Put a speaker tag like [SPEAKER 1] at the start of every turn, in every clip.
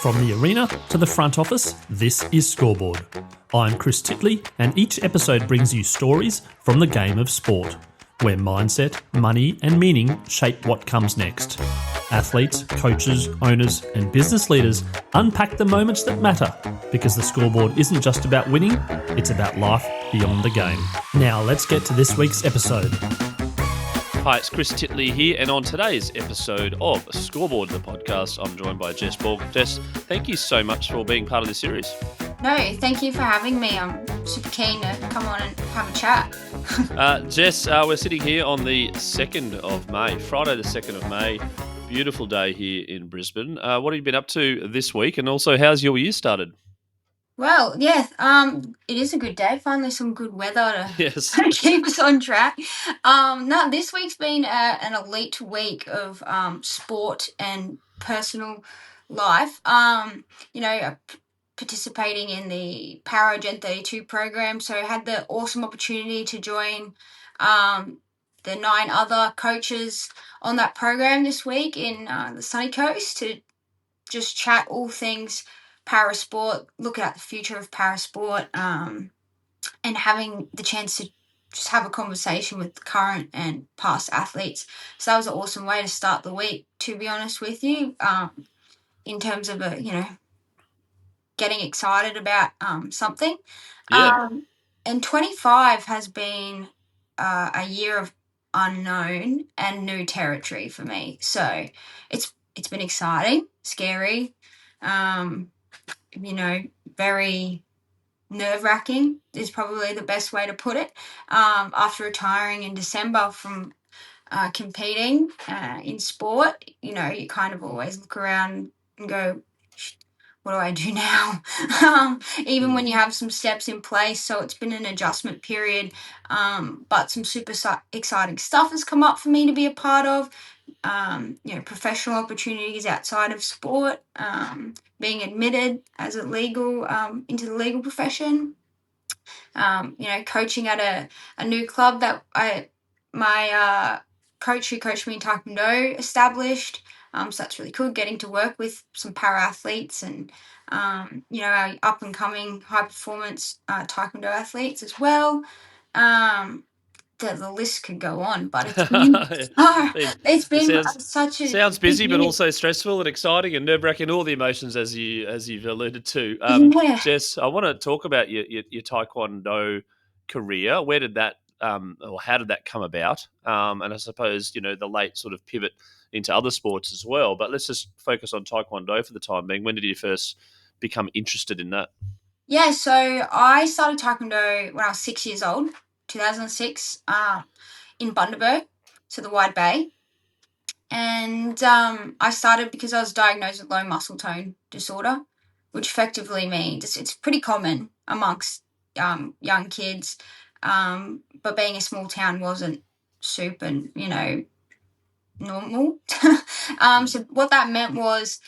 [SPEAKER 1] From the arena to the front office, this is Scoreboard. I'm Chris Titley, and each episode brings you stories from the game of sport, where mindset, money, and meaning shape what comes next. Athletes, coaches, owners, and business leaders unpack the moments that matter, because the Scoreboard isn't just about winning, it's about life beyond the game. Now let's get to this week's episode.
[SPEAKER 2] Hi, it's Chris Titley here, and on today's episode of Scoreboard, the podcast, I'm joined by Jess Borg. Jess, thank you so much for being part of this series.
[SPEAKER 3] No, thank you for having me. I'm super keen to come on and have a chat.
[SPEAKER 2] Jess, we're sitting here on the 2nd of May, Friday the 2nd of May. Beautiful day here in Brisbane. What have you been up to this week, and also how's your year started?
[SPEAKER 3] Well, yeah, it is a good day. Finally some good weather
[SPEAKER 2] Yes.
[SPEAKER 3] to keep us on track. No, this week's been an elite week of sport and personal life. Participating in the Para Gen 32 program, so I had the awesome opportunity to join the 9 other coaches on that program this week in the sunny coast to just chat all things parasport, look at the future of parasport, and having the chance to just have a conversation with current and past athletes. So that was an awesome way to start the week, to be honest with you, in terms of getting excited about something.
[SPEAKER 2] Yeah.
[SPEAKER 3] And 25 has been a year of unknown and new territory for me. So it's been exciting, scary, very nerve-wracking is probably the best way to put it. After retiring in December from competing in sport, you kind of always look around and go, what do I do now? Even when you have some steps in place. So it's been an adjustment period, but some super exciting stuff has come up for me to be a part of. Professional opportunities outside of sport, being admitted as a legal into the legal profession, coaching at a new club that my coach who coached me in Taekwondo established. So that's really cool, getting to work with some para athletes and our up and coming high performance Taekwondo athletes as well. The list could go on, but it's been such a
[SPEAKER 2] sounds busy, but also stressful and exciting and nerve-wracking. All the emotions as you've alluded to.
[SPEAKER 3] Yeah.
[SPEAKER 2] Jess, I want to talk about your Taekwondo career. Where did that, or how did that come about? And I suppose the late sort of pivot into other sports as well. But let's just focus on Taekwondo for the time being. When did you first become interested in that?
[SPEAKER 3] Yeah, so I started Taekwondo when I was 6 years old. 2006, in Bundaberg, so the Wide Bay. And I started because I was diagnosed with low muscle tone disorder, which effectively means it's pretty common amongst young kids, but being a small town wasn't super, normal. So what that meant was,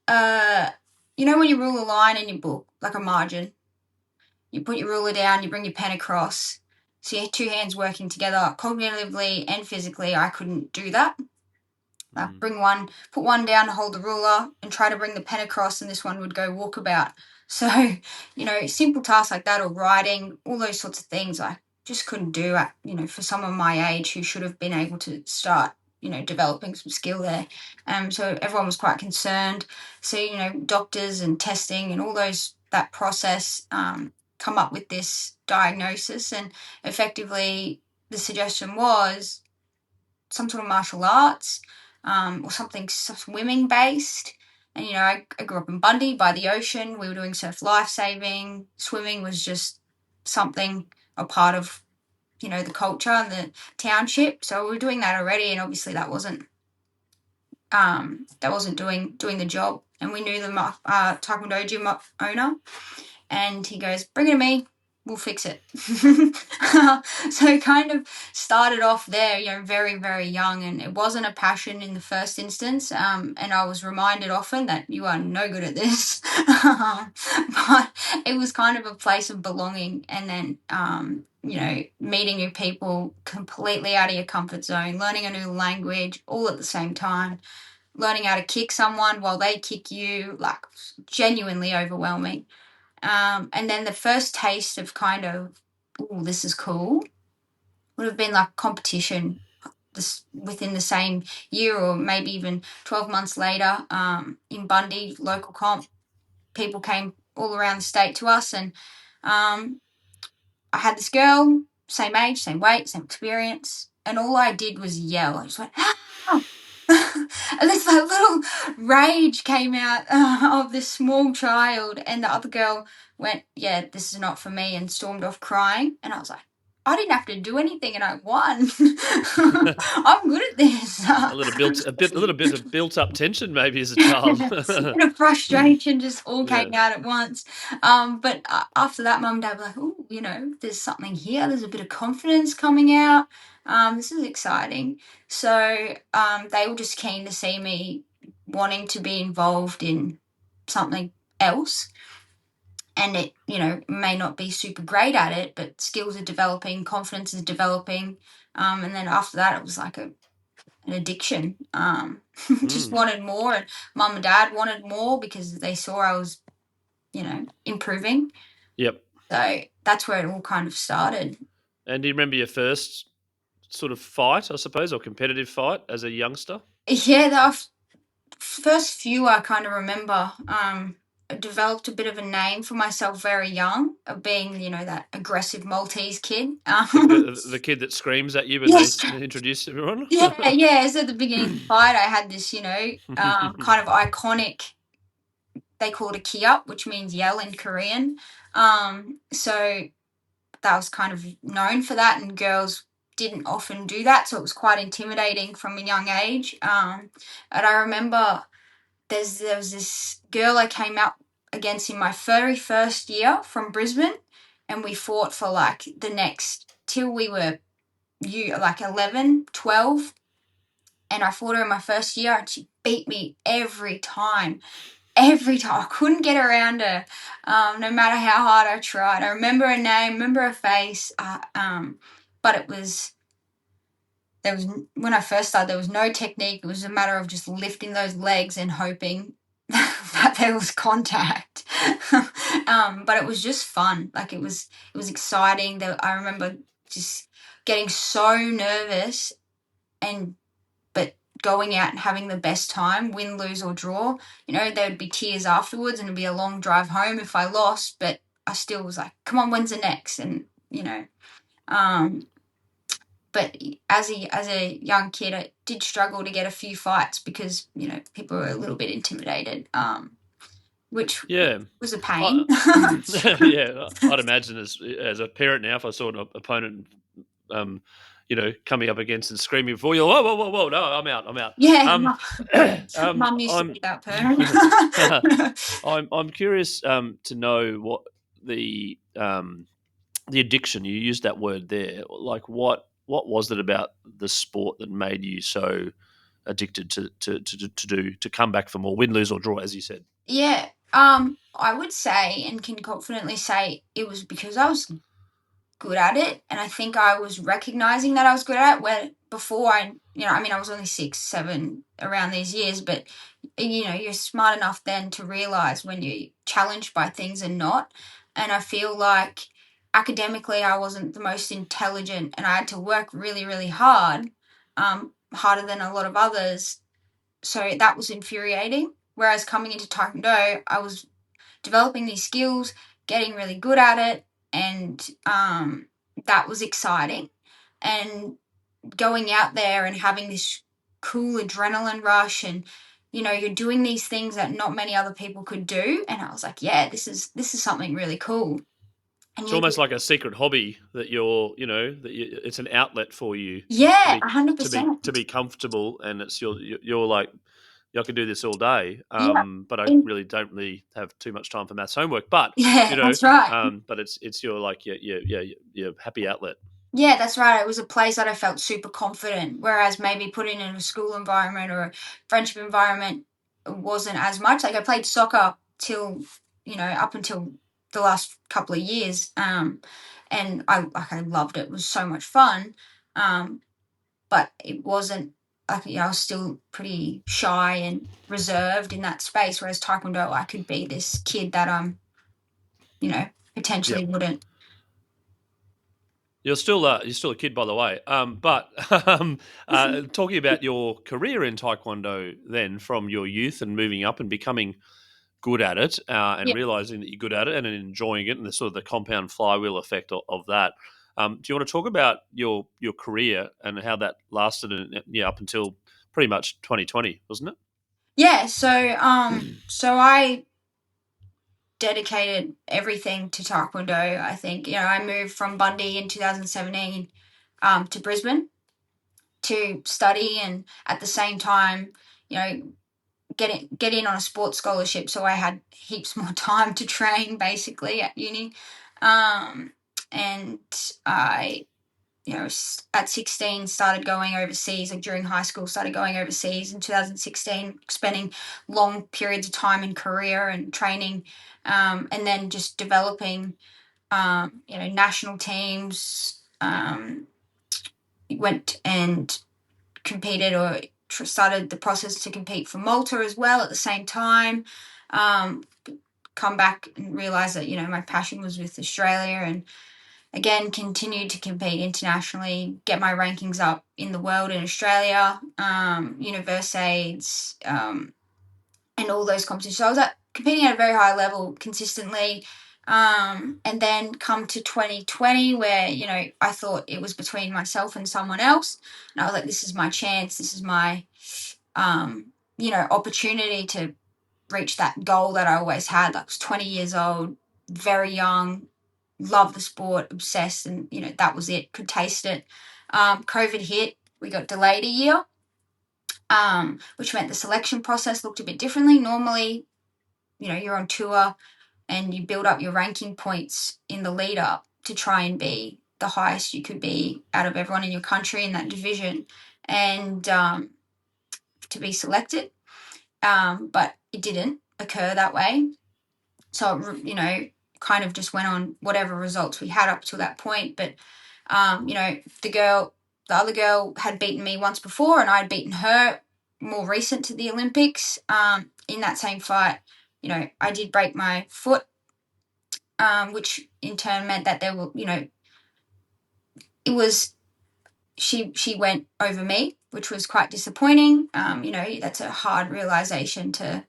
[SPEAKER 3] when you rule a line in your book, like a margin, you put your ruler down, you bring your pen across. So you had 2 hands working together, cognitively and physically. I couldn't do that. Put one down to hold the ruler and try to bring the pen across, and this one would go walkabout. So, simple tasks like that, or writing, all those sorts of things I just couldn't do, for someone my age who should have been able to start, developing some skill there. So everyone was quite concerned. So, doctors and testing and all that process, come up with this diagnosis, and effectively the suggestion was some sort of martial arts, or something swimming based. And I grew up in Bundy by the ocean. We were doing surf lifesaving. Swimming was just something, a part of the culture and the township. So we were doing that already, and obviously that wasn't doing the job. And we knew the Taekwondo gym owner. And he goes, bring it to me, we'll fix it. So it kind of started off there, very, very young. And it wasn't a passion in the first instance. And I was reminded often that you are no good at this. But it was kind of a place of belonging. And then, meeting new people completely out of your comfort zone, learning a new language all at the same time. learning how to kick someone while they kick you, like genuinely overwhelming. And then the first taste of kind of, oh, this is cool, would have been like competition within the same year or maybe even 12 months later, in Bundy, local comp. People came all around the state to us, and I had this girl, same age, same weight, same experience, and all I did was yell. I just went, ah! And this like little rage came out of this small child, and the other girl went, yeah, this is not for me, and stormed off crying. And I was like, I didn't have to do anything, and I won. I'm good at this.
[SPEAKER 2] A little bit of built up tension maybe as a child.
[SPEAKER 3] A bit of frustration just all
[SPEAKER 2] Yeah.
[SPEAKER 3] came out at once. But after that, mum and dad were like, oh, there's something here. There's a bit of confidence coming out. This is exciting. So they were just keen to see me wanting to be involved in something else. And it, may not be super great at it, but skills are developing, confidence is developing. And then after that, it was like an addiction. Just wanted more, and mum and dad wanted more because they saw I was, improving.
[SPEAKER 2] Yep.
[SPEAKER 3] So that's where it all kind of started.
[SPEAKER 2] And do you remember your first sort of fight, I suppose, or competitive fight as a youngster?
[SPEAKER 3] Yeah, the first few I kind of remember. I developed a bit of a name for myself very young, of being, that aggressive Maltese kid.
[SPEAKER 2] The kid that screams at you when they introduce everyone?
[SPEAKER 3] Yeah. So at the beginning of the fight, I had this, kind of iconic, they call it a ki-up, which means yell in Korean. So that was kind of known for that, and girls didn't often do that, so it was quite intimidating from a young age. And I remember there was this girl I came out against in my very first year from Brisbane, and we fought for like the next till we were 11, 12, and I fought her in my first year, and she beat me every time. I couldn't get around her, no matter how hard I tried. I remember her name, remember her face, but when I first started, there was no technique. It was a matter of just lifting those legs and hoping that there was contact. But it was just fun. Like, it was exciting. I remember just getting so nervous, but going out and having the best time, win, lose or draw. There would be tears afterwards, and it'd be a long drive home if I lost, but I still was like, come on, when's the next? And but as a young kid, I did struggle to get a few fights because people were a little bit intimidated, which was a pain.
[SPEAKER 2] Yeah, I'd imagine as a parent now, if I saw an opponent coming up against and screaming for you, whoa, no, I'm out.
[SPEAKER 3] Yeah, mum used to be that parent.
[SPEAKER 2] I'm curious to know what the addiction, you used that word there, like what was it about the sport that made you so addicted to come back for more, win, lose or draw, as you said?
[SPEAKER 3] Yeah, I would say, and can confidently say, it was because I was good at it, and I think I was recognizing that I was good at it, where before I was only 6, 7 around these years, but you're smart enough then to realize when you're challenged by things and not. And I feel like academically I wasn't the most intelligent, and I had to work really, really hard, harder than a lot of others. So that was infuriating. Whereas coming into Taekwondo, I was developing these skills, getting really good at it, and that was exciting. And going out there and having this cool adrenaline rush, and you're doing these things that not many other people could do, and I was like, yeah, this is something really cool. And
[SPEAKER 2] it's almost like a secret hobby that it's an outlet for you.
[SPEAKER 3] Yeah, 100%.
[SPEAKER 2] To be comfortable, and it's you're like, I could do this all day, but I really don't have too much time for maths homework. But
[SPEAKER 3] that's right.
[SPEAKER 2] But it's your like your happy outlet.
[SPEAKER 3] Yeah, that's right. It was a place that I felt super confident, whereas maybe putting in a school environment or a friendship environment wasn't as much. Like, I played soccer till up until the last couple of years, and I loved it. It was so much fun, but it wasn't like, I was still pretty shy and reserved in that space, whereas Taekwondo, I could be this kid that potentially
[SPEAKER 2] Yep.
[SPEAKER 3] wouldn't.
[SPEAKER 2] You're still a kid, by the way. But talking about your career in Taekwondo, then from your youth and moving up and becoming good at it, and
[SPEAKER 3] Yeah.
[SPEAKER 2] realizing that you're good at it and enjoying it, and the sort of the compound flywheel effect of that. Do you want to talk about your career and how that lasted, up until pretty much 2020, wasn't it?
[SPEAKER 3] Yeah, so I dedicated everything to Taekwondo. I think, I moved from Bundy in 2017 to Brisbane to study, and at the same time, get in on a sports scholarship, so I had heaps more time to train basically at uni. And I, at 16 started going overseas, like during high school, started going overseas in 2016, spending long periods of time in Korea and training, and then just developing, national teams. Went and competed or started the process to compete for Malta as well at the same time. Come back and realize that, my passion was with Australia, and again continued to compete internationally, get my rankings up in the world in Australia, Universiades, and all those competitions. So I was competing at a very high level consistently. And then come to 2020 where, I thought it was between myself and someone else. And I was like, this is my chance. This is my, opportunity to reach that goal that I always had. I was 20 years old, very young, loved the sport, obsessed, and, that was it. Could taste it. COVID hit. We got delayed a year, which meant the selection process looked a bit differently. Normally, you're on tour and you build up your ranking points in the lead up to try and be the highest you could be out of everyone in your country in that division, and to be selected. But it didn't occur that way. So, kind of just went on whatever results we had up to that point. But, the other girl had beaten me once before, and I'd beaten her more recent to the Olympics. In that same fight, I did break my foot, which in turn meant that there were, it was, she went over me, which was quite disappointing. That's a hard realization to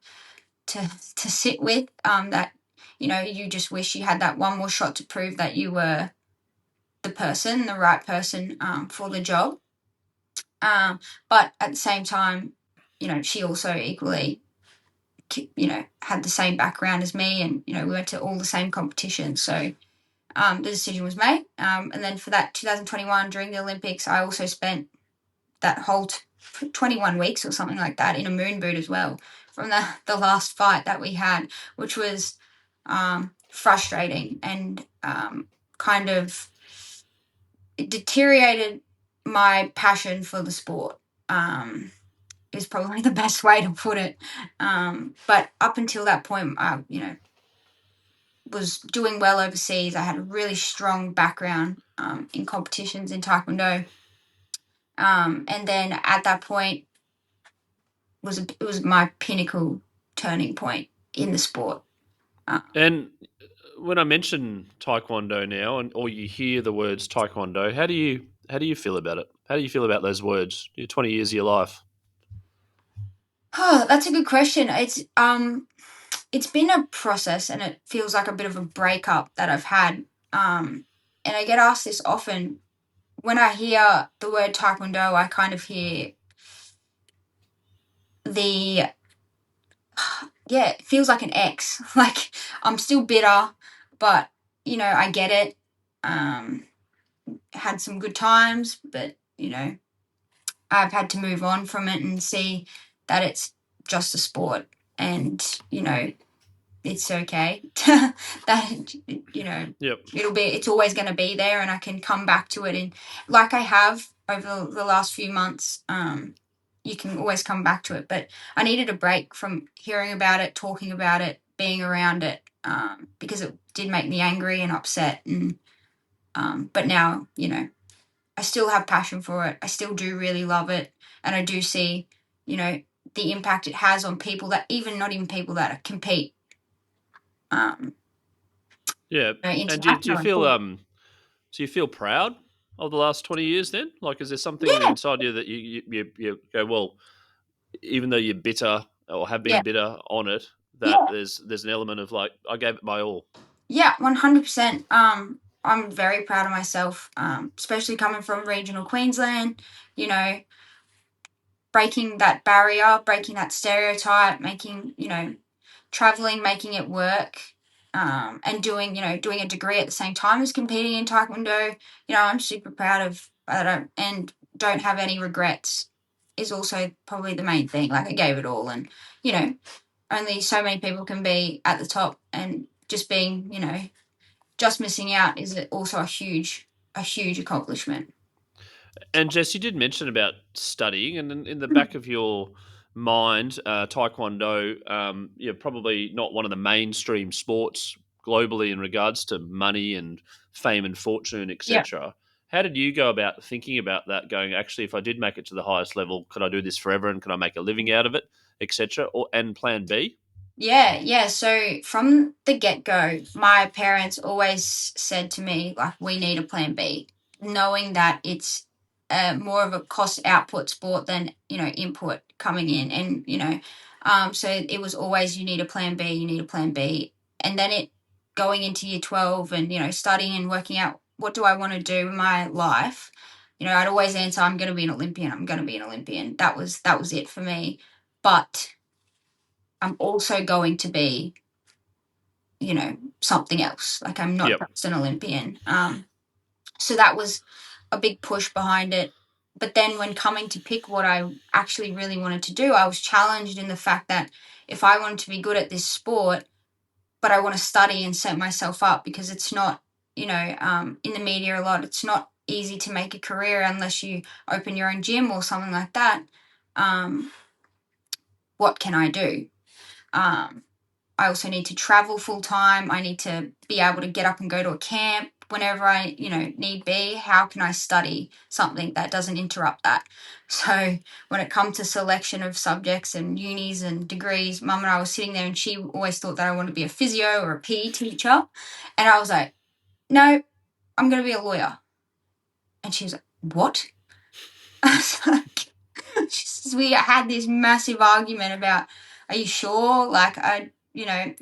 [SPEAKER 3] sit with, that, you just wish you had that one more shot to prove that you were the right person, for the job. But at the same time, she also equally, had the same background as me, and, we went to all the same competitions. So the decision was made. And then for that 2021 during the Olympics, I also spent that whole 21 weeks or something like that in a moon boot as well from the last fight that we had, which was frustrating and kind of it deteriorated my passion for the sport, is probably the best way to put it. But up until that point, I, was doing well overseas. I had a really strong background in competitions in Taekwondo. And then at that point it was my pinnacle turning point in the sport.
[SPEAKER 2] And when I mention Taekwondo now, or you hear the words Taekwondo, how do you feel about it? How do you feel about those words? 20 years of your life.
[SPEAKER 3] Oh, that's a good question. It's been a process, and it feels like a bit of a breakup that I've had. And I get asked this often. When I hear the word Taekwondo, I kind of hear the yeah, it feels like an X. Like I'm still bitter, but I get it. Had some good times, but I've had to move on from it and see that it's just a sport, and it's okay. That
[SPEAKER 2] Yep.
[SPEAKER 3] it's always going to be there, and I can come back to it, and like I have over the last few months. You can always come back to it, but I needed a break from hearing about it, talking about it, being around it, because it did make me angry and upset. And but now I still have passion for it. I still do really love it. And I do see, the impact it has on people that even not even people that compete um,
[SPEAKER 2] Yeah. And
[SPEAKER 3] internationally.
[SPEAKER 2] do you feel proud of the last 20 years then? Like, is there something
[SPEAKER 3] Yeah,
[SPEAKER 2] inside you that you go, well, even though you're bitter or have
[SPEAKER 3] yeah,
[SPEAKER 2] been bitter on it, that
[SPEAKER 3] yeah,
[SPEAKER 2] there's an element of like, I gave it my all.
[SPEAKER 3] yeah, 100%. I'm very proud of myself, especially coming from regional Queensland, you know, breaking that barrier, breaking that stereotype, making, traveling, making it work, and doing a degree at the same time as competing in Taekwondo. I'm super proud of that, and don't have any regrets is also probably the main thing. Like I gave it all, and you know, only so many people can be at the top, and just being, just missing out is also a huge accomplishment.
[SPEAKER 2] And Jess, you did mention about studying, and in the
[SPEAKER 3] Mm.
[SPEAKER 2] back of your mind, Taekwondo, you're probably not one of the mainstream sports globally in regards to money and fame and fortune,
[SPEAKER 3] Yeah.
[SPEAKER 2] etc. How did you go about thinking about that? Going, actually, if I did make it to the highest level, could I do this forever, and can I make a living out of it, etc. Or and Plan B?
[SPEAKER 3] Yeah, yeah. So from the get go, my parents always said to me, like, we need a plan B, knowing that it's more of a cost output sport than, input coming in. And, so it was always, you need a plan B, you need a plan B. And then going into year 12 and, studying and working out what do I want to do in my life, I'd always answer, I'm going to be an Olympian, I'm going to be an Olympian. That was it for me. But I'm also going to be, something else. Like I'm not
[SPEAKER 2] Yep.
[SPEAKER 3] just an Olympian. So that was a big push behind it. But then when coming to pick what I actually really wanted to do, I was challenged in the fact that if I wanted to be good at this sport, but I want to study and set myself up because it's not, in the media a lot, it's not easy to make a career unless you open your own gym or something like that. Um, what can I do? Um, I also need to travel full time. I need to be able to get up and go to a camp whenever I, need be. How can I study something that doesn't interrupt that? So when it comes to selection of subjects and unis and degrees, Mum and I was sitting there and she always thought that I wanted to be a physio or a PE teacher. And I was like, no, I'm going to be a lawyer. And she was like, what? I was like, we had this massive argument about, are you sure? Like,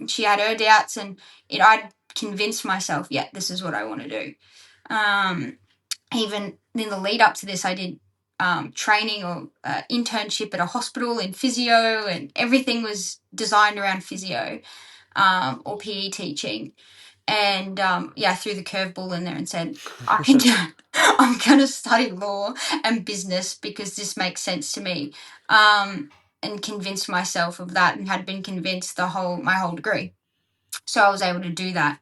[SPEAKER 3] she had her doubts, and I'd convinced myself, yeah, this is what I want to do. Even in the lead up to this, I did training or internship at a hospital in physio, and everything was designed around physio or PE teaching. And I threw the curveball in there and said, I can do it. I'm going to study law and business because this makes sense to me. And convinced myself of that, and had been convinced my whole degree. So I was able to do that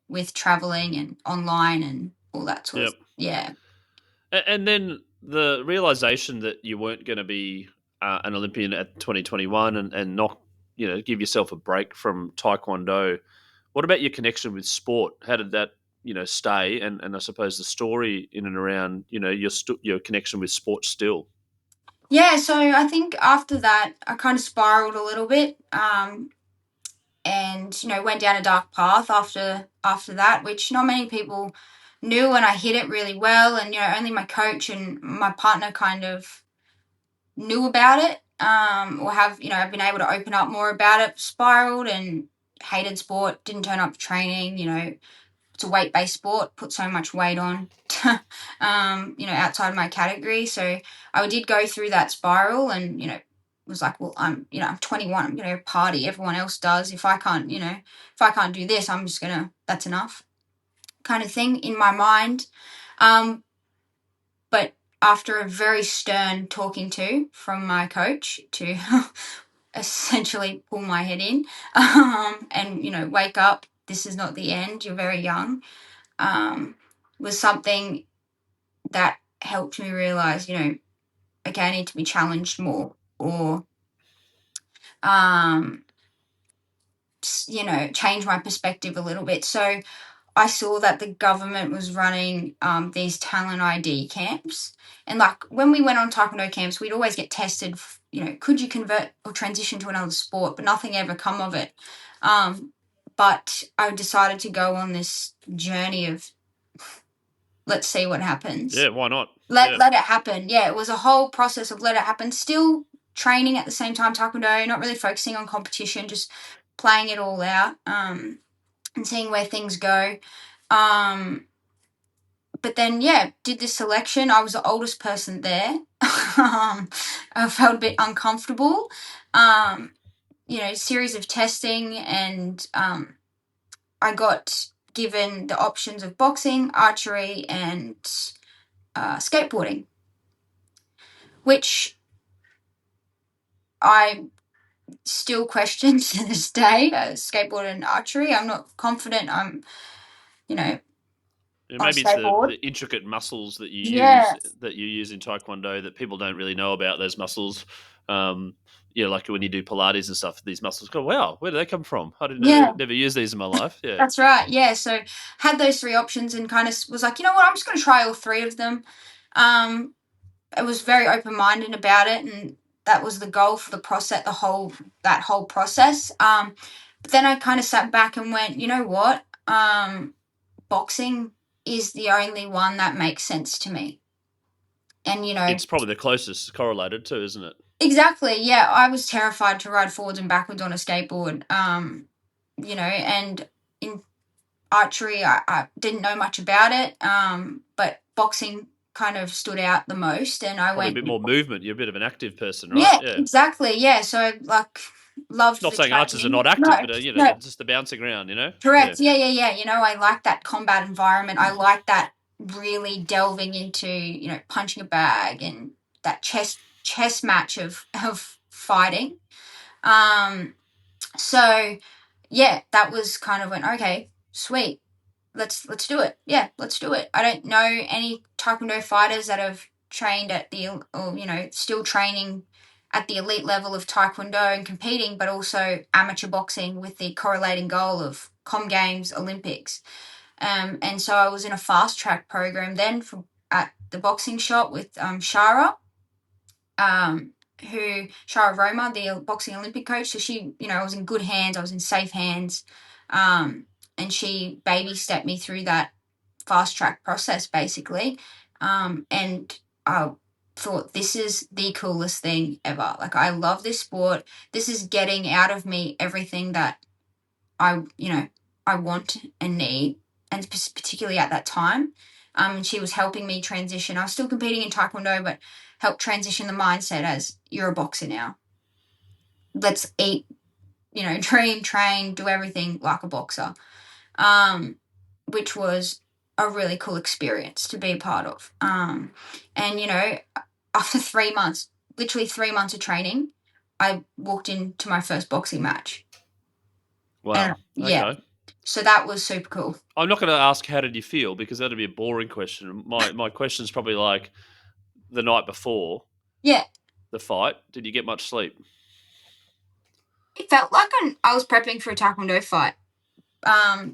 [SPEAKER 3] with traveling and online and all that sort of,
[SPEAKER 2] Yep.
[SPEAKER 3] yeah.
[SPEAKER 2] And then the realization that you weren't going to be an Olympian at 2021, and not, give yourself a break from Taekwondo. What about your connection with sport? How did that, stay? And I suppose the story in and around, your connection with sport still.
[SPEAKER 3] Yeah, so I think after that, I kind of spiraled a little bit. And went down a dark path after that, which not many people knew, and I hit it really well, and only my coach and my partner kind of knew about it, or have been able to open up more about it. Spiraled and hated sport, didn't turn up for training. It's a weight-based sport, put so much weight on, outside my category. So I did go through that spiral, and was like, well, I'm 21, I'm gonna party, everyone else does. If I can't do this, I'm just gonna, that's enough, kind of thing in my mind. But after a very stern talking to from my coach to essentially pull my head in, and wake up, this is not the end, you're very young, was something that helped me realize, okay, I need to be challenged more, or change my perspective a little bit. So I saw that the government was running these talent ID camps. And like when we went on Taekwondo camps, we'd always get tested, could you convert or transition to another sport, but nothing ever come of it. But I decided to go on this journey of let's see what happens.
[SPEAKER 2] Yeah, why not?
[SPEAKER 3] Let it happen. Yeah, it was a whole process of let it happen. Still training at the same time, Taekwondo, not really focusing on competition, just playing it all out and seeing where things go. But then, did this selection. I was the oldest person there. I felt a bit uncomfortable. Series of testing, and I got given the options of boxing, archery, and skateboarding, which I still question to this day. Skateboard and archery, I'm not confident.
[SPEAKER 2] Maybe it's the intricate muscles that you use in Taekwondo that people don't really know about. Those muscles, like when you do Pilates and stuff, these muscles go, wow, where did they come from? I never use these in my life. Yeah,
[SPEAKER 3] that's right. Yeah, so had those three options and kind of was like, you know what, I'm just going to try all three of them. I was very open-minded about it, and that was the goal for the process, that whole process. But then I kind of sat back and went, you know what, boxing is the only one that makes sense to me. And,
[SPEAKER 2] it's probably the closest correlated too, isn't it?
[SPEAKER 3] Exactly, yeah. I was terrified to ride forwards and backwards on a skateboard, and in archery, I didn't know much about it, but boxing kind of stood out the most, and
[SPEAKER 2] probably
[SPEAKER 3] went
[SPEAKER 2] a bit more movement. You're a bit of an active person, right?
[SPEAKER 3] Yeah, exactly. Yeah, so loved.
[SPEAKER 2] Not saying archers are not active, but just the bouncing around,
[SPEAKER 3] Correct. Yeah. I like that combat environment. I like that really delving into punching a bag and that chess match of fighting. So yeah, that was kind of when okay, sweet. Let's do it. Yeah, let's do it. I don't know any Taekwondo fighters that have trained at still training at the elite level of Taekwondo and competing, but also amateur boxing with the correlating goal of Com Games, Olympics. And so I was in a fast track program then at the boxing shop with Shara, Shara Roma, the boxing Olympic coach. So she, I was in good hands. I was in safe hands. And she baby stepped me through that fast track process basically. And I thought this is the coolest thing ever. Like I love this sport. This is getting out of me everything that I want and need, and particularly at that time. And she was helping me transition. I was still competing in Taekwondo, but helped transition the mindset as you're a boxer now. Let's eat, dream, train, do everything like a boxer. Which was a really cool experience to be a part of. And, after 3 months, literally 3 months of training, I walked into my first boxing match.
[SPEAKER 2] Wow. Okay.
[SPEAKER 3] So that was super cool.
[SPEAKER 2] I'm not going to ask how did you feel because that'd be a boring question. My question's probably like the night before.
[SPEAKER 3] Yeah.
[SPEAKER 2] The fight. Did you get much sleep?
[SPEAKER 3] It felt like I was prepping for a Taekwondo fight.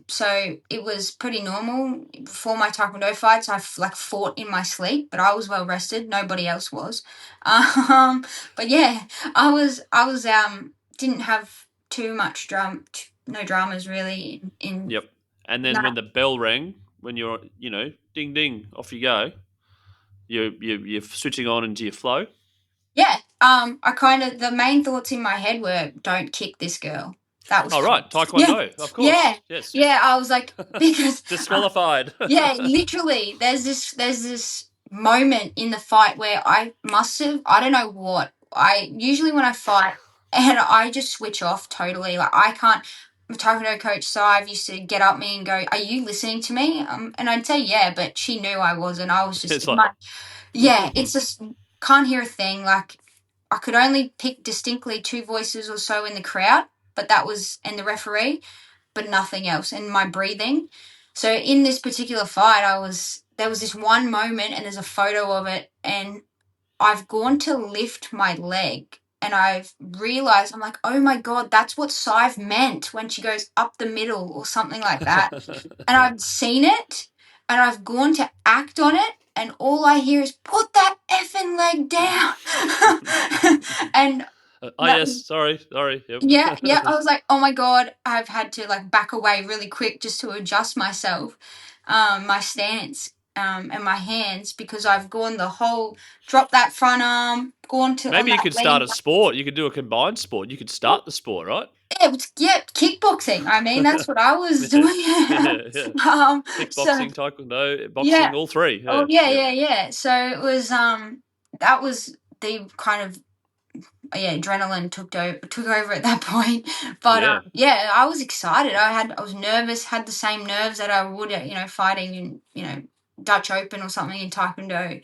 [SPEAKER 3] So it was pretty normal. Before my Taekwondo fights, I fought in my sleep, but I was well rested. Nobody else was. But yeah, I was didn't have too much no dramas really in.
[SPEAKER 2] Yep. And then when the bell rang, when you're, ding ding, off you go. You're switching on into your flow.
[SPEAKER 3] Yeah. The main thoughts in my head were, don't kick this girl. That was
[SPEAKER 2] right, Taekwondo, of course.
[SPEAKER 3] Yeah,
[SPEAKER 2] yes.
[SPEAKER 3] Yeah. I was like, because
[SPEAKER 2] disqualified.
[SPEAKER 3] Yeah, literally. There's this moment in the fight where I must have. I don't know what. I usually when I fight, and I just switch off totally. Like I can't. My Taekwondo coach Sive used to get up me and go, "Are you listening to me?" And I'd say, "Yeah," but she knew I wasn't. I was just it's just can't hear a thing. Like I could only pick distinctly 2 voices or so in the crowd. But that was, and the referee, but nothing else, and my breathing. So in this particular fight, there was this one moment, and there's a photo of it, and I've gone to lift my leg, and I've realized, I'm like, oh my God, that's what Sive meant when she goes up the middle or something like that. And I've seen it and I've gone to act on it, and all I hear is, put that effing leg down. And that
[SPEAKER 2] yes,
[SPEAKER 3] was,
[SPEAKER 2] sorry.
[SPEAKER 3] yeah,
[SPEAKER 2] Yep.
[SPEAKER 3] I was like, oh my God, I've had to like back away really quick just to adjust myself, my stance, and my hands, because I've gone the whole, drop that front arm, gone to on
[SPEAKER 2] Maybe you
[SPEAKER 3] that
[SPEAKER 2] could start
[SPEAKER 3] lean.
[SPEAKER 2] a sport. You could do a combined sport. You could start the sport, right?
[SPEAKER 3] Yeah, kickboxing. I mean, that's what I was
[SPEAKER 2] Yeah,
[SPEAKER 3] doing.
[SPEAKER 2] yeah.
[SPEAKER 3] So
[SPEAKER 2] Kickboxing, taekwondo,
[SPEAKER 3] yeah.
[SPEAKER 2] boxing, all three.
[SPEAKER 3] Oh
[SPEAKER 2] Yeah,
[SPEAKER 3] yeah,
[SPEAKER 2] yep.
[SPEAKER 3] yeah, yeah. So it was that was the kind of, yeah, adrenaline took over at that point. But
[SPEAKER 2] Yeah.
[SPEAKER 3] yeah, I was excited. I was nervous, had the same nerves that I would at, fighting in, Dutch Open or something in Taekwondo.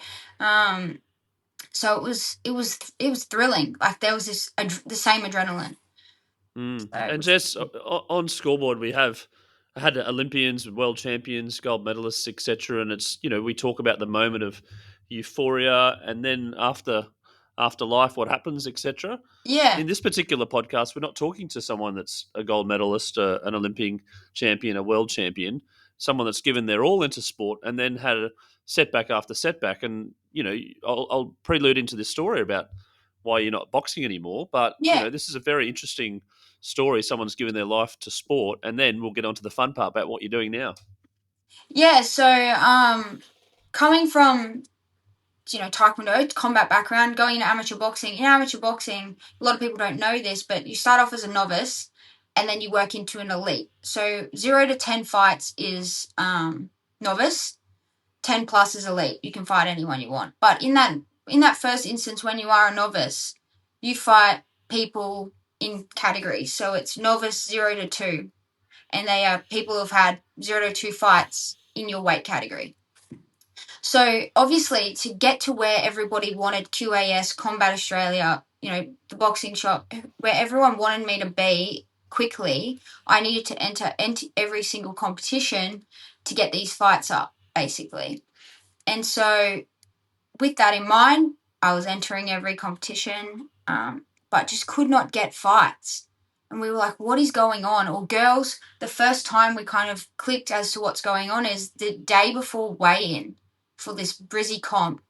[SPEAKER 3] So it was thrilling. Like there was the same adrenaline.
[SPEAKER 2] Mm.
[SPEAKER 3] So it
[SPEAKER 2] And
[SPEAKER 3] was,
[SPEAKER 2] Jess, on Scoreboard, we have had Olympians, world champions, gold medalists, etc. And it's we talk about the moment of euphoria, and then after life, what happens, etc.
[SPEAKER 3] yeah.
[SPEAKER 2] In this particular podcast, we're not talking to someone that's a gold medalist, an Olympic champion, a world champion, someone that's given their all into sport and then had a setback after setback. And I'll prelude into this story about why you're not boxing anymore. But
[SPEAKER 3] Yeah.
[SPEAKER 2] this is a very interesting story. Someone's given their life to sport, and then we'll get on to the fun part about what you're doing now.
[SPEAKER 3] Yeah, so coming from, Taekwondo, combat background, going into amateur boxing. In amateur boxing, a lot of people don't know this, but you start off as a novice and then you work into an elite. So 0 to 10 fights is novice, 10 plus is elite. You can fight anyone you want. But in that first instance, when you are a novice, you fight people in categories. So it's novice 0 to 2, and they are people who've had 0 to 2 fights in your weight category. So obviously, to get to where everybody wanted, QAS, Combat Australia, the boxing shop, where everyone wanted me to be quickly, I needed to enter every single competition to get these fights up, basically. And so with that in mind, I was entering every competition, but just could not get fights. And we were like, what is going on? Or girls, the first time we kind of clicked as to what's going on is the day before weigh-in for this Brizzy comp,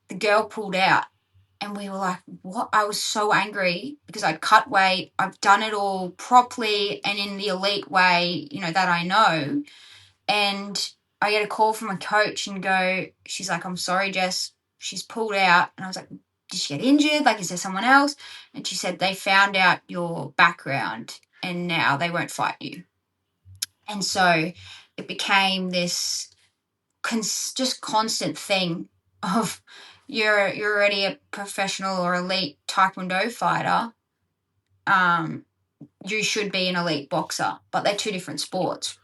[SPEAKER 3] the girl pulled out. And we were like, what? I was so angry because I'd cut weight. I've done it all properly and in the elite way, that I know. And I get a call from a coach and she's like, I'm sorry, Jess, she's pulled out. And I was like, did she get injured? Like, is there someone else? And she said, they found out your background and now they won't fight you. And so it became this just constant thing of, you're already a professional or elite Taekwondo fighter. You should be an elite boxer, but they're two different sports.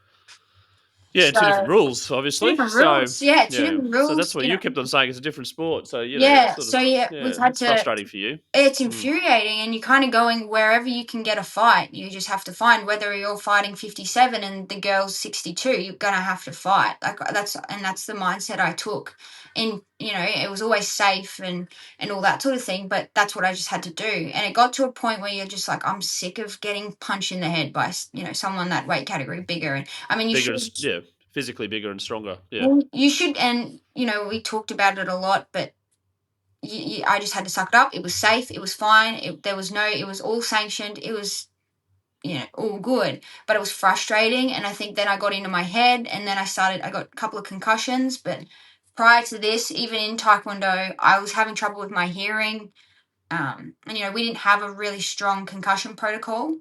[SPEAKER 2] Yeah, and two different
[SPEAKER 3] So
[SPEAKER 2] rules, obviously.
[SPEAKER 3] different
[SPEAKER 2] So
[SPEAKER 3] rules, yeah, two
[SPEAKER 2] yeah,
[SPEAKER 3] different
[SPEAKER 2] so that's
[SPEAKER 3] rules,
[SPEAKER 2] what you kept on saying. It's a different sport. So it's
[SPEAKER 3] Yeah,
[SPEAKER 2] sort
[SPEAKER 3] so
[SPEAKER 2] of
[SPEAKER 3] yeah, we've had
[SPEAKER 2] it's
[SPEAKER 3] to.
[SPEAKER 2] frustrating for you.
[SPEAKER 3] It's
[SPEAKER 2] Mm.
[SPEAKER 3] infuriating, and you're kind of going wherever you can get a fight. You just have to find, whether you're fighting 57 and the girl's 62. You're gonna have to fight. Like that's the mindset I took. And it was always safe and all that sort of thing. But that's what I just had to do. And it got to a point where you're just like, I'm sick of getting punched in the head by someone that weight category bigger. And I mean, you
[SPEAKER 2] Bigger,
[SPEAKER 3] should.
[SPEAKER 2] yeah, physically bigger and stronger. Yeah,
[SPEAKER 3] Well, you should, and we talked about it a lot, but I just had to suck it up. It was safe. It was fine. It was all sanctioned. It was, all good. But it was frustrating. And I think then I got into my head, and then I got a couple of concussions. But prior to this, even in Taekwondo, I was having trouble with my hearing. And, we didn't have a really strong concussion protocol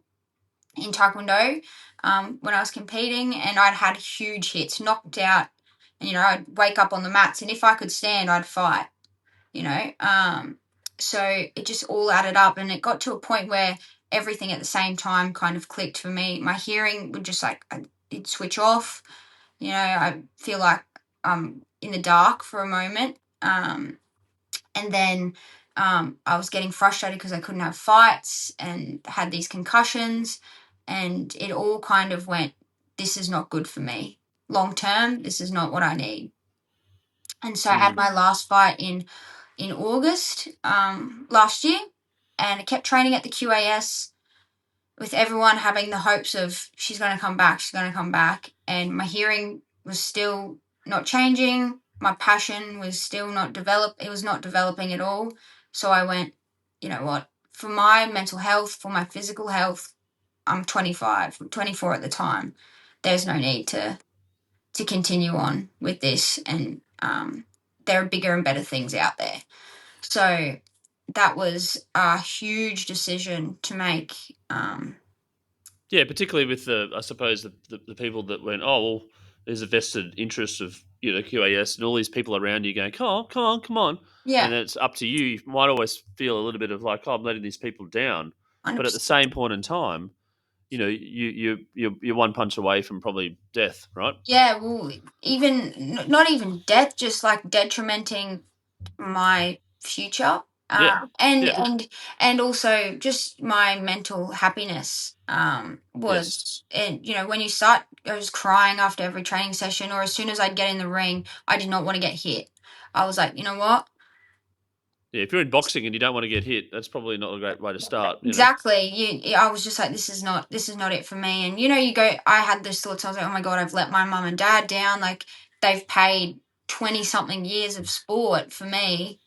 [SPEAKER 3] in Taekwondo when I was competing. And I'd had huge hits, knocked out. And, I'd wake up on the mats. And if I could stand, I'd fight. So it just all added up, and it got to a point where everything at the same time kind of clicked for me. My hearing would just it'd switch off. I feel like I'm in the dark for a moment. And then I was getting frustrated because I couldn't have fights and had these concussions, and it all kind of went, this is not good for me. Long term, this is not what I need. And so I had my last fight in August last year, and I kept training at the QAS with everyone having the hopes of she's going to come back. And my hearing was still not changing. My passion was still not developed. It was not developing at all. So I went, you know what, for my mental health, for my physical health, I'm 24 at the time. There's no need to continue on with this. And there are bigger and better things out there. So that was a huge decision to make.
[SPEAKER 2] Yeah, particularly with I suppose the people that went, oh well, there's a vested interest of QAS and all these people around you going, come on,
[SPEAKER 3] Yeah,
[SPEAKER 2] and it's up to you. You might always feel a little bit of like, oh, I'm letting these people down, but at the
[SPEAKER 3] 100%.
[SPEAKER 2] same point in time, you're one punch away from probably death, right?
[SPEAKER 3] Yeah, well, even not even death, just like detrimenting my future,
[SPEAKER 2] Yeah,
[SPEAKER 3] and
[SPEAKER 2] yeah,
[SPEAKER 3] and also just my mental happiness.
[SPEAKER 2] yes.
[SPEAKER 3] Was, and when you start, I was crying after every training session, or as soon as I'd get in the ring, I did not want to get hit. I was like, you know what?
[SPEAKER 2] Yeah, if you're in boxing and you don't want to get hit, that's probably not a great way to start.
[SPEAKER 3] Exactly. I was just like, this is not it for me. And you go. I had those thoughts. I was like, oh my god, I've let my mum and dad down. Like they've paid 20 something years of sport for me.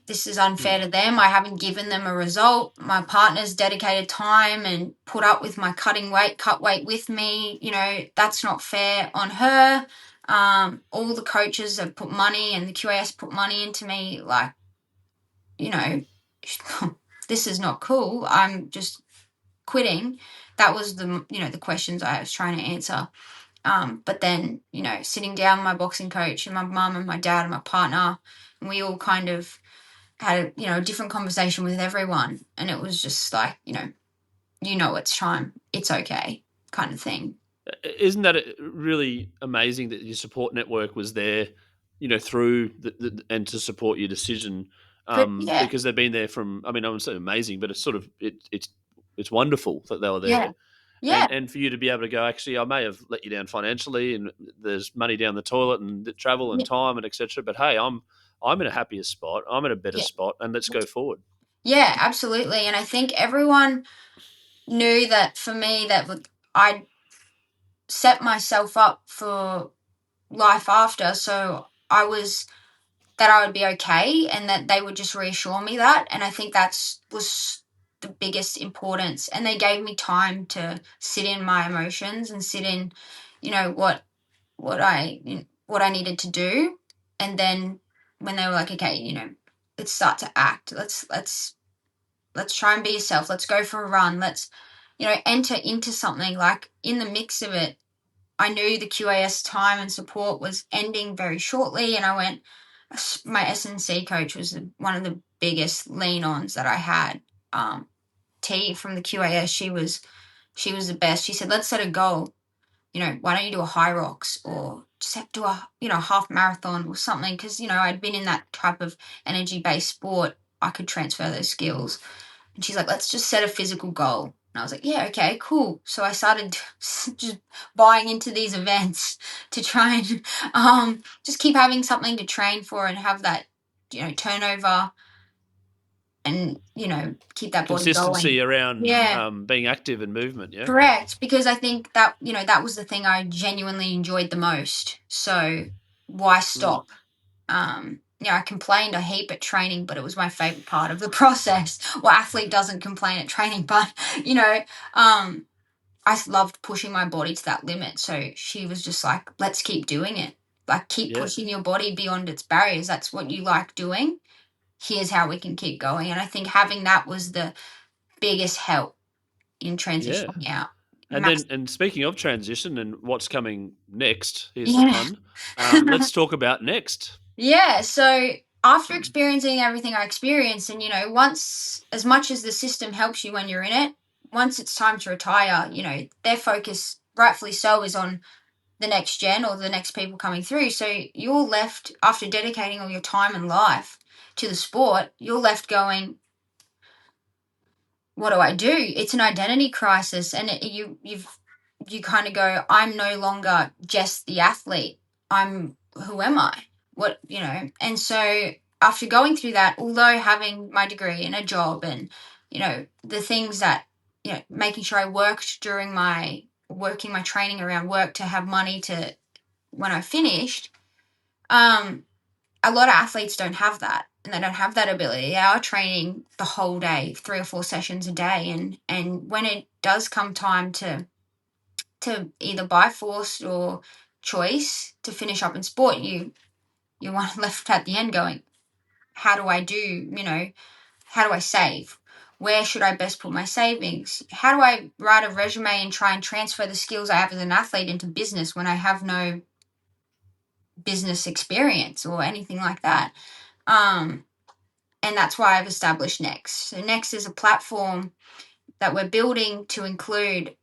[SPEAKER 3] This is unfair
[SPEAKER 2] Mm.
[SPEAKER 3] to them. I haven't given them a result. My partner's dedicated time and put up with my cut weight with me. That's not fair on her. All the coaches have put money, and the QAS put money into me. Like, you know, this is not cool. I'm just quitting. That was the questions I was trying to answer. But then, sitting down with my boxing coach and my mum and my dad and my partner, and we all kind of had a different conversation with everyone. And it was just like, it's time. It's okay kind of thing.
[SPEAKER 2] Isn't that really amazing that your support network was there, through and to support your decision,
[SPEAKER 3] But yeah,
[SPEAKER 2] because they've been there from. I mean, I wouldn't say amazing, but it's sort of it's wonderful that they were there,
[SPEAKER 3] yeah, yeah,
[SPEAKER 2] and for you to be able to go. Actually, I may have let you down financially, and there's money down the toilet, and the travel and
[SPEAKER 3] yeah,
[SPEAKER 2] time and etc. But hey, I'm in a happier spot. I'm in a better
[SPEAKER 3] yeah,
[SPEAKER 2] spot, and let's go forward.
[SPEAKER 3] yeah, absolutely. And I think everyone knew that for me I set myself up for life after. So I would be okay, and that they would just reassure me that. And I think that's was the biggest importance. And they gave me time to sit in my emotions and sit in, what I needed to do. And then when they were like, okay, let's start to act. Let's try and be yourself. Let's go for a run. Let's, enter into something. Like in the mix of it, I knew the QAS time and support was ending very shortly, and I went. My SNC coach was one of the biggest lean-ons that I had. T from the QAS, she was the best. She said, "Let's set a goal. Why don't you do a high rocks or just do a half marathon or something?" Because I'd been in that type of energy-based sport. I could transfer those skills. And she's like, let's just set a physical goal. And I was like, yeah, okay, cool. So I started just buying into these events to try and just keep having something to train for and have that, turnover and, keep that body going.
[SPEAKER 2] Consistency around
[SPEAKER 3] Yeah,
[SPEAKER 2] being active and movement. Yeah.
[SPEAKER 3] correct. Because I think that, that was the thing I genuinely enjoyed the most. So why
[SPEAKER 2] Mm.
[SPEAKER 3] stop? I complained a heap at training, but it was my favorite part of the process. Well, athlete doesn't complain at training, but I loved pushing my body to that limit. So she was just like, let's keep doing it. Like, keep
[SPEAKER 2] Yeah.
[SPEAKER 3] pushing your body beyond its barriers. That's what you like doing. Here's how we can keep going. And I think having that was the biggest help in
[SPEAKER 2] Yeah.
[SPEAKER 3] transitioning out.
[SPEAKER 2] And speaking of transition and what's coming next, here's the
[SPEAKER 3] Yeah.
[SPEAKER 2] pun. Let's talk about next.
[SPEAKER 3] Yeah, so after experiencing everything I experienced, and once, as much as the system helps you when you're in it, once it's time to retire, their focus, rightfully so, is on the next gen or the next people coming through. So you're left, after dedicating all your time and life to the sport, you're left going, what do I do? It's an identity crisis, and you kind of go, I'm no longer just the athlete. Who am I? What? And so after going through that, although having my degree and a job and, the things that, making sure I worked during working my training around work to have money to when I finished, a lot of athletes don't have that, and they don't have that ability. They are training the whole day, 3 or 4 sessions a day, and when it does come time to either by force or choice to finish up in sport, you're one left at the end going, how do I how do I save? Where should I best put my savings? How do I write a resume and try and transfer the skills I have as an athlete into business when I have no business experience or anything like that? And that's why I've established NEEXT. So NEEXT is a platform that we're building to include,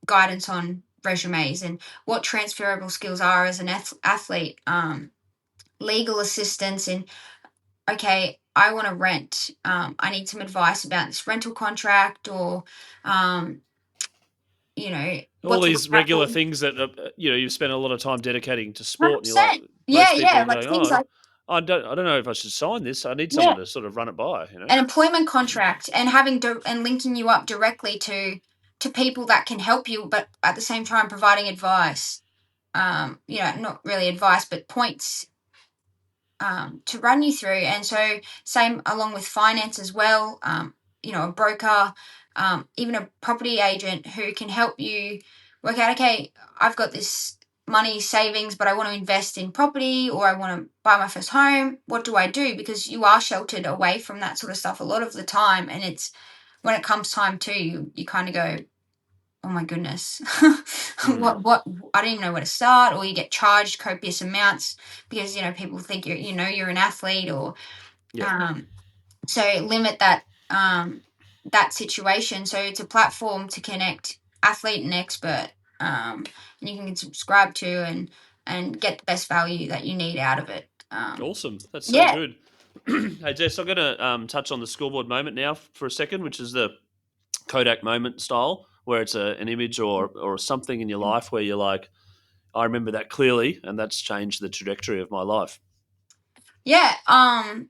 [SPEAKER 3] guidance on resumes and what transferable skills are as an athlete, legal assistance in, okay, I want to rent. I need some advice about this rental contract or,
[SPEAKER 2] all these regular things that you've spent a lot of time dedicating to sport, and you're like,
[SPEAKER 3] 100%. Yeah,
[SPEAKER 2] most people are
[SPEAKER 3] like
[SPEAKER 2] going,
[SPEAKER 3] things like
[SPEAKER 2] I don't know if I should sign this. I need someone to sort of run it by.
[SPEAKER 3] An employment contract and having and linking you up directly to people that can help you, but at the same time providing advice. Not really advice, but points to run you through. And so same along with finance as well. A broker, even a property agent who can help you work out, okay, I've got this money savings, but I want to invest in property or I want to buy my first home. What do I do? Because you are sheltered away from that sort of stuff a lot of the time. And it's when it comes time to you kind of go, oh my goodness, what, I don't even know where to start, or you get charged copious amounts because, people think you're an athlete or, so limit that, that situation. So it's a platform to connect athlete and expert, and you can subscribe to and get the best value that you need out of it.
[SPEAKER 2] Awesome. That's so good. Hey, Jess, I'm going to touch on the scoreboard moment now for a second, which is the Kodak moment style, where it's an image or something in your life where you're like, I remember that clearly, and that's changed the trajectory of my life.
[SPEAKER 3] Yeah. I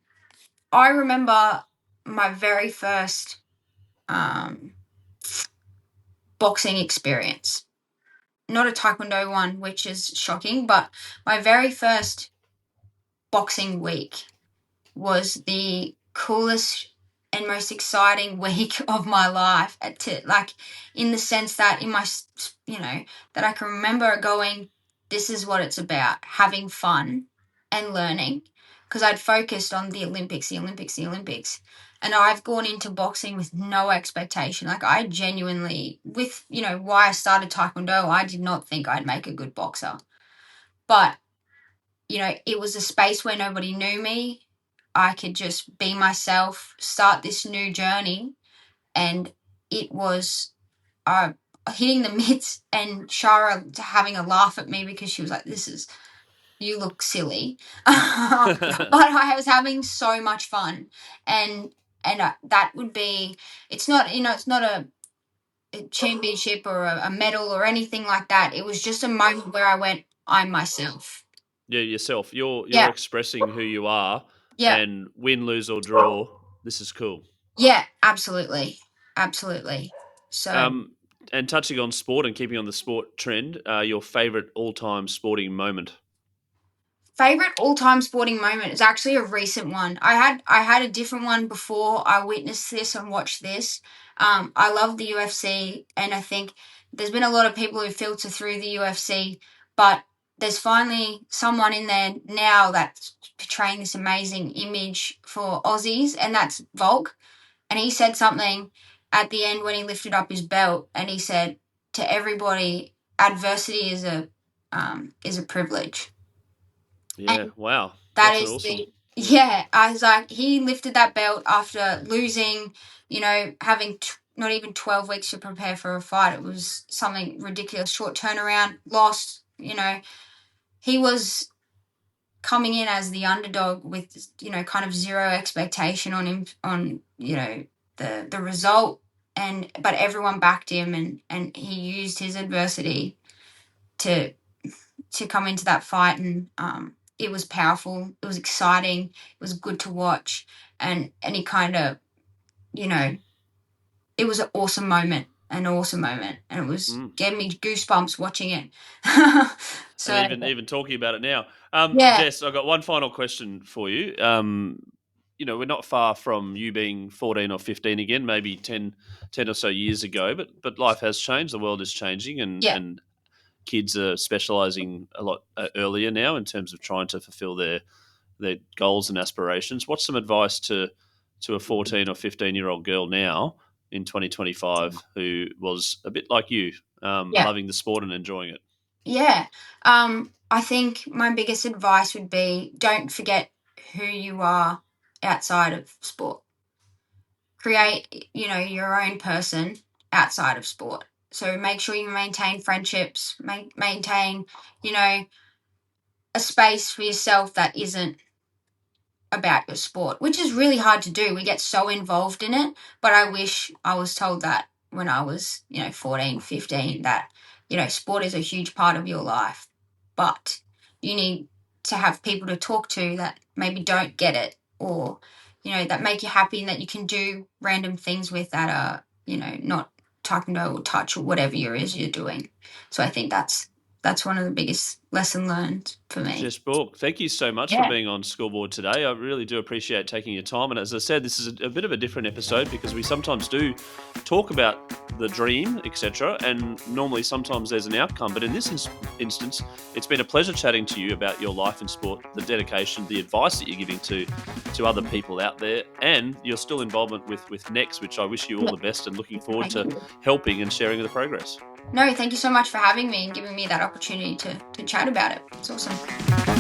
[SPEAKER 3] remember my very first boxing experience. Not a Taekwondo one, which is shocking, but my very first boxing week was the coolest and most exciting week of my life, in the sense that that I can remember going, this is what it's about, having fun and learning, because I'd focused on the Olympics, and I've gone into boxing with no expectation. Like, I genuinely, with why I started Taekwondo, I did not think I'd make a good boxer, but it was a space where nobody knew me. I could just be myself, start this new journey. And it was hitting the mitts and Shara having a laugh at me because she was like, you look silly. But I was having so much fun. And that would be, it's not a championship or a medal or anything like that. It was just a moment where I went, I'm myself.
[SPEAKER 2] Yeah, yourself. You're expressing who you are.
[SPEAKER 3] Yeah.
[SPEAKER 2] And win, lose, or draw, this is cool.
[SPEAKER 3] Yeah, absolutely. So,
[SPEAKER 2] and touching on sport and keeping on the sport trend, your favourite all-time sporting moment?
[SPEAKER 3] Favorite all-time sporting moment is actually a recent one. I had a different one before I witnessed this and watched this. I love the UFC, and I think there's been a lot of people who filter through the UFC, but there's finally someone in there now that's portraying this amazing image for Aussies, and that's Volk. And he said something at the end when he lifted up his belt, and he said to everybody, adversity is a privilege.
[SPEAKER 2] Yeah,
[SPEAKER 3] and
[SPEAKER 2] wow.
[SPEAKER 3] That's
[SPEAKER 2] awesome.
[SPEAKER 3] I was like, he lifted that belt after losing, having not even 12 weeks to prepare for a fight. It was something ridiculous, short turnaround, lost, he was coming in as the underdog with, kind of zero expectation on him, on, the result. But everyone backed him, and he used his adversity to come into that fight and it was powerful. It was exciting. It was good to watch, and it kind of, you know, it was an awesome moment, and it was gave me goosebumps watching it. So
[SPEAKER 2] And even talking about it now,
[SPEAKER 3] yeah,
[SPEAKER 2] Jess, I've got one final question for you. We're not far from you being 14 or 15 again, maybe 10 or so years ago, but life has changed. The world is changing,
[SPEAKER 3] yeah.
[SPEAKER 2] and kids are specialising a lot earlier now in terms of trying to fulfil their goals and aspirations. What's some advice to a 14 or 15-year-old girl now in 2025 who was a bit like you,
[SPEAKER 3] Yeah.
[SPEAKER 2] loving the sport and enjoying it?
[SPEAKER 3] Yeah. I think my biggest advice would be don't forget who you are outside of sport. Create, your own person outside of sport. So make sure you maintain friendships, maintain, a space for yourself that isn't about your sport, which is really hard to do. We get so involved in it, but I wish I was told that when I was, 14, 15, that, sport is a huge part of your life, but you need to have people to talk to that maybe don't get it, or, that make you happy and that you can do random things with that are, not taekwondo or touch or whatever it is you're doing. So I think that's one of the biggest lesson learned for me.
[SPEAKER 2] Jess Borg, thank you so much for being on Scoreboard today. I really do appreciate taking your time. And as I said, this is a bit of a different episode because we sometimes do talk about the dream, etc. And normally sometimes there's an outcome. But in this instance, it's been a pleasure chatting to you about your life in sport, the dedication, the advice that you're giving to other people out there, and your still involvement with NEEXT, which I wish you all the best and looking forward to helping and sharing the progress.
[SPEAKER 3] No, thank you so much for having me and giving me that opportunity to chat about it. It's awesome.